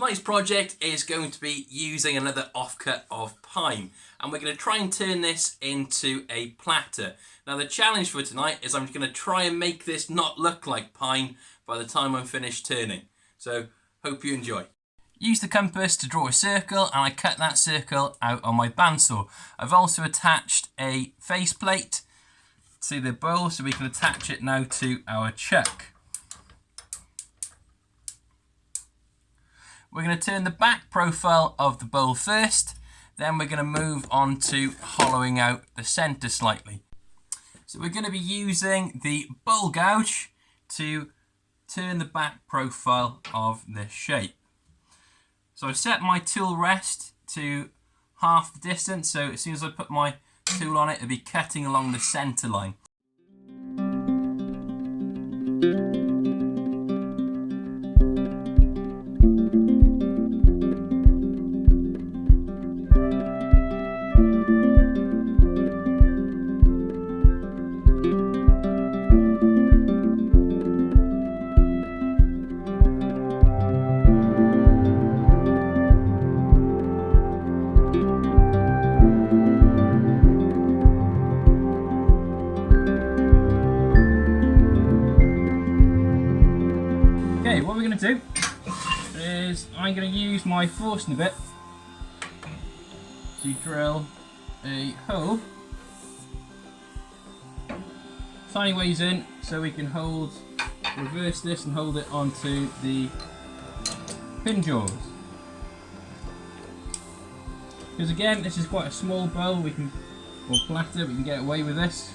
Tonight's project is going to be using another offcut of pine, and we're going to try and turn this into a platter. Now the challenge for tonight is I'm going to try and make this not look like pine by the time I'm finished turning. So hope you enjoy. Use the compass to draw a circle, and I cut that circle out on my bandsaw. I've also attached a faceplate to the bowl so we can attach it now to our chuck. We're going to turn the back profile of the bowl first, then we're going to move on to hollowing out the centre slightly. So we're going to be using the bowl gouge to turn the back profile of this shape. So I've set my tool rest to half the distance, so as soon as I put my tool on it, it'll be cutting along the centre line. Okay, what we're going to do is I'm going to use my Forstner bit to drill a hole tiny ways in so we can reverse this and hold it onto the pin jaws. Because again, this is quite a small bowl, or platter, we can get away with this.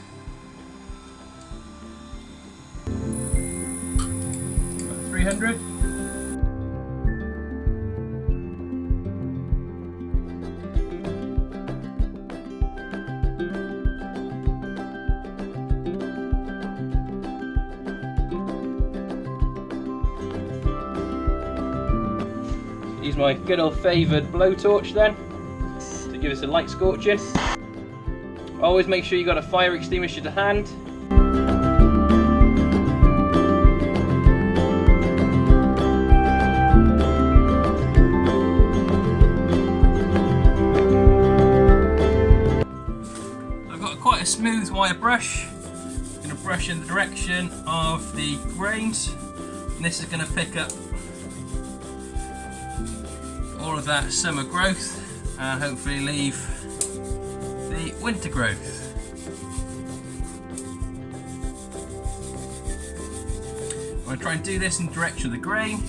300. Use my good old favoured blowtorch then to give us a light scorching. Always make sure you've got a fire extinguisher to hand. Quite a smooth wire brush. I'm going to brush in the direction of the grains, and this is going to pick up all of that summer growth and hopefully leave the winter growth. I'm going to try and do this in the direction of the grain.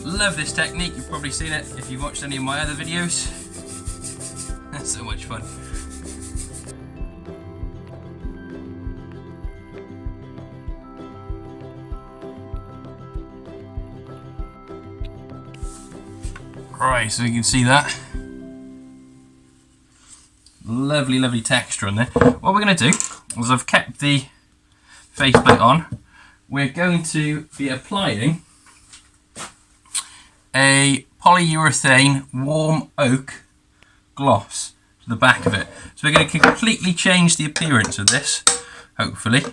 Love this technique, you've probably seen it if you've watched any of my other videos. That's so much fun. Right, so you can see that. Lovely, lovely texture on there. What we're going to do is I've kept the faceplate on. We're going to be applying a polyurethane warm oak gloss to the back of it. So we're going to completely change the appearance of this, hopefully.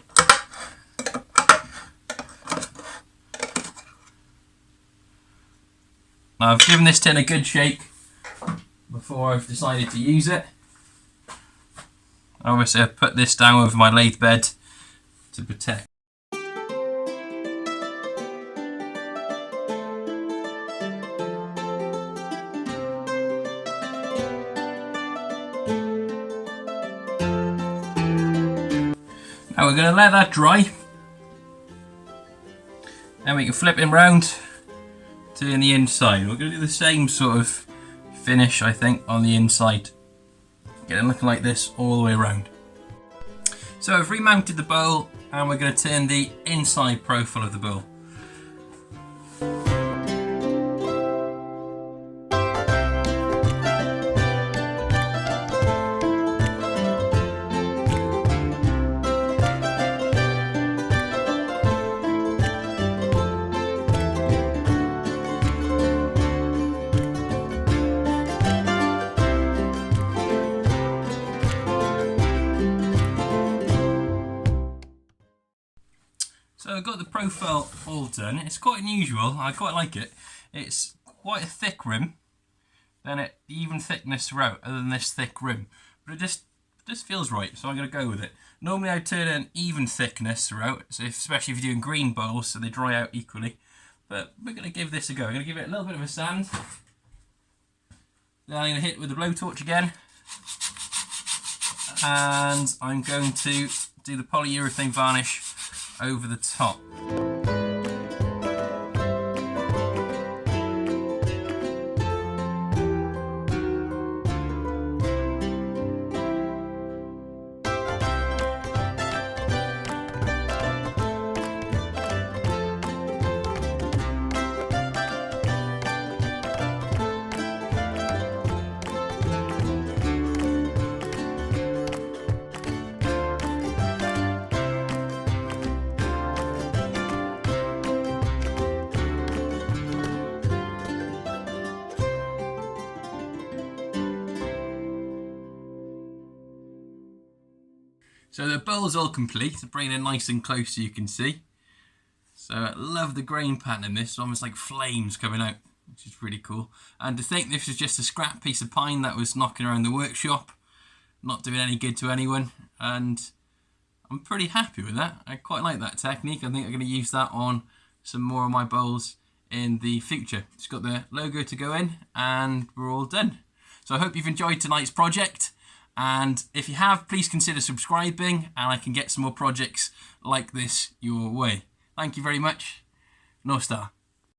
Now I've given this tin a good shake before I've decided to use it. Obviously I've put this down over my lathe bed to protect. Now we're going to let that dry. Then we can flip him round. Turn the inside. We're going to do the same sort of finish, I think, on the inside. Get it looking like this all the way around. So I've remounted the bowl and we're going to turn the inside profile of the bowl. So I've got the profile all done. It's quite unusual, I quite like it. It's quite a thick rim than it even thickness throughout, other than this thick rim. But it just feels right, so I'm going to go with it. Normally I turn an even thickness throughout, so especially if you're doing green bowls, so they dry out equally. But we're going to give this a go. I'm going to give it a little bit of a sand. Then I'm going to hit it with the blowtorch again. And I'm going to do the polyurethane varnish over the top. So the bowl's all complete, bringing it nice and close so you can see. So I love the grain pattern in this, it's almost like flames coming out, which is really cool. And to think this was just a scrap piece of pine that was knocking around the workshop, not doing any good to anyone, and I'm pretty happy with that. I quite like that technique. I think I'm going to use that on some more of my bowls in the future. It's got the logo to go in and we're all done. So I hope you've enjoyed tonight's project. And if you have, please consider subscribing and I can get some more projects like this your way. Thank you very much. No star.